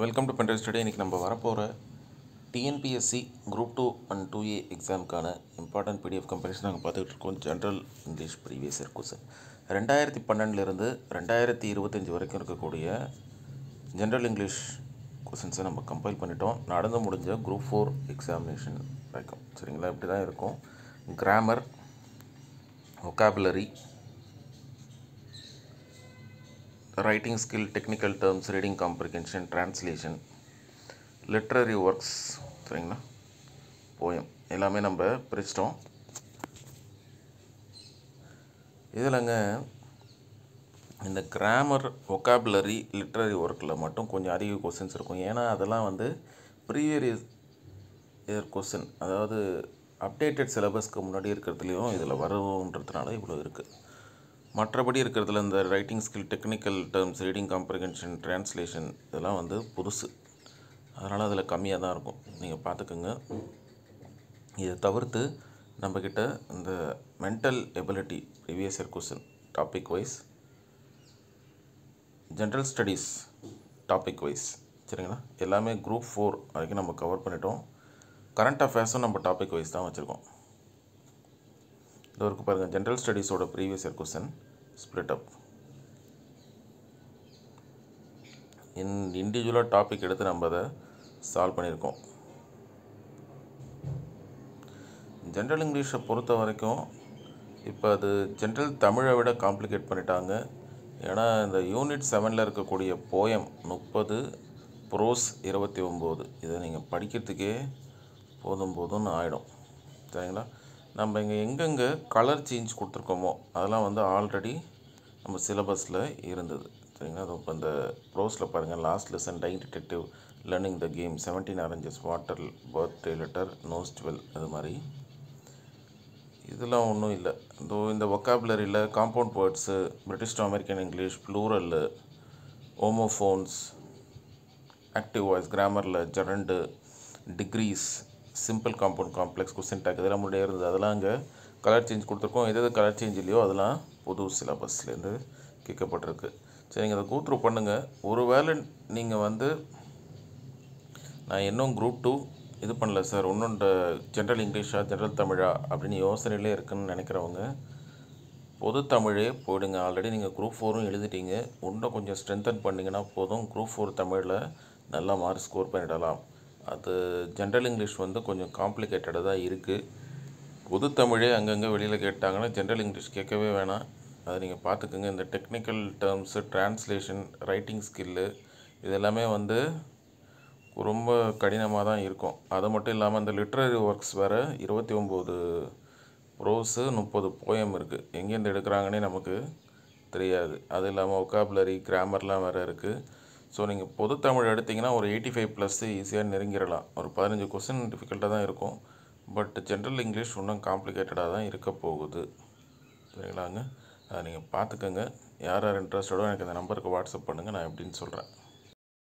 Welcome to pen drive study. இன்றைக்கி நம்ம வரப்போகிற டிஎன்பிஎஸ்சி குரூப் 2 அண்ட் 2A எக்ஸாமுக்கான இம்பார்ட்டன்ட் பிடிஎஃப் கம்பெரிஷன் நாங்கள் பார்த்துக்கிட்டு இருக்கோம். General English previous year question 2012 2025 வரைக்கும் இருக்கக்கூடிய ஜென்ரல் இங்கிலீஷ் கொஸ்டின்ஸை நம்ம கம்பைல் பண்ணிட்டோம். நடந்து முடிஞ்ச குரூப் 4 எக்ஸாமினேஷன் வரைக்கும் சரிங்களா, இப்படி தான் இருக்கும். Grammar, vocabulary, writing skill, technical terms, reading comprehension, translation, literary works சரிங்களா, போயம் எல்லாமே நம்ம பிரிச்சிட்டோம். இதில்ங்க இந்த கிராமர், vocabulary, literary ஒர்க்கில் மட்டும் கொஞ்சம் அதிக கொஸ்டின்ஸ் இருக்கும். ஏன்னா அதெல்லாம் ப்ரீவியஸ் இயர் கொஸ்டின், அதாவது அப்டேட்டட் சிலபஸ்க்கு முன்னாடி இருக்கிறதுலையும் இதில் வருன்றதுனால இவ்வளோ இருக்குது. மற்றபடி இருக்கிறதுல இந்த writing skill, technical terms, reading comprehension, translation இதெல்லாம் புதுசு, அதனால் அதில் கம்மியாக தான் இருக்கும். நீங்கள் பார்த்துக்குங்க. இதை தவிர்த்து நம்மக்கிட்ட இந்த mental ability previous year question topic wise, general studies topic wise சரிங்களா, எல்லாமே குரூப் 4 வரைக்கும் நம்ம கவர் பண்ணிட்டோம். கரண்ட் அஃபேர்ஸும் நம்ம டாபிக் வைஸ் தான் வச்சுருக்கோம். இது வரைக்கும் பாருங்கள், ஜென்ரல் ஸ்டடீஸோட previous year question split up இண்டிவிஜுவலாக டாபிக் எடுத்து நம்ம அதை சால்வ் பண்ணியிருக்கோம். ஜென்ரல் இங்கிலீஷை பொறுத்த வரைக்கும் இப்போ அது ஜென்ரல் தமிழை விட காம்ப்ளிகேட் பண்ணிட்டாங்க. ஏன்னா இந்த யூனிட் 7 இருக்கக்கூடிய போயம் 30, ப்ரோஸ் 29, இதை நீங்கள் படிக்கிறதுக்கே போதும்னு ஆகிடும் சரிங்களா. நம்ம இங்கே எங்கெங்கே கலர் சேஞ்ச் கொடுத்துருக்கோமோ அதெல்லாம் ஆல்ரெடி நம்ம சிலபஸில் இருந்தது சரிங்களா. அது இப்போ இந்த ப்ரோஸில் பாருங்கள், last lesson dying detective, learning the game, 17 oranges, water, birthday letter, nose 12, அது மாதிரி இதெல்லாம் ஒன்றும் இல்லை. இந்த vocabularyயில் compound words, British to American English, plural, homophones, active voice, கிராமரில் gerund, degrees, simple compound complex, question tag இதெல்லாம் முன்னாடியே இருந்தது. அதெல்லாம் இங்கே கலர் சேஞ்ச் கொடுத்துருக்கோம். எது கலர் சேஞ்ச் இல்லையோ அதெல்லாம் புது சிலபஸ்லேருந்து கேட்கப்பட்டிருக்கு. சரி, நீங்கள் அதை கூத்ரூ பண்ணுங்கள். ஒரு வேளை நீங்கள் நான் இன்னும் குரூப் 2 இது பண்ணல சார், இன்னும் ஜென்ரல் இங்கிலீஷா ஜென்ரல் தமிழா அப்படின்னு யோசனையிலே இருக்குன்னு நினைக்கிறவங்க பொது தமிழே போயிடுங்க. ஆல்ரெடி நீங்கள் குரூப் 4 எழுதிட்டீங்க. இன்னும் கொஞ்சம் ஸ்ட்ரென்தன் பண்ணிங்கன்னா போதும், குரூப் 4 தமிழில் நல்லா மார்க் ஸ்கோர் பண்ணிடலாம். அது ஜென்ரல் இங்கிலீஷ் கொஞ்சம் காம்ப்ளிகேட்டடாக தான் இருக்குது. பொது தமிழே அங்கங்கே வெளியில் கேட்டாங்கன்னா ஜென்ரல் இங்கிலீஷ் கேட்கவே வேணாம். அதை நீங்கள் பார்த்துக்குங்க. இந்த technical terms, translation, writing skill இதெல்லாமே ரொம்ப கடினமாக தான் இருக்கும். அது மட்டும் இல்லாமல் இந்த லிட்ரரி ஒர்க்ஸ் வேறு 29 ப்ரோஸு, 30 போயம் இருக்குது. எங்கேருந்து எடுக்கிறாங்கன்னே நமக்கு தெரியாது. அது இல்லாமல் vocabulary, கிராமர்லாம் வேறு இருக்குது. ஸோ நீங்கள் பொது தமிழ் எடுத்திங்கன்னா ஒரு 85+ ஈஸியாக நெருங்கிடலாம். ஒரு 15 கொஸ்டின் டிஃபிகல்ட்டாக தான் இருக்கும். பட் ஜென்ரல் இங்கிலீஷ் இன்னும் காம்ப்ளிகேட்டடாக தான் இருக்க போகுது சரிங்களாங்க. அதை நீங்கள் பார்த்துக்கோங்க. யார் இன்ட்ரெஸ்டடோ எனக்கு இந்த நம்பருக்கு வாட்ஸ்அப் பண்ணுங்கள், நான் எப்படின்னு சொல்கிறேன்.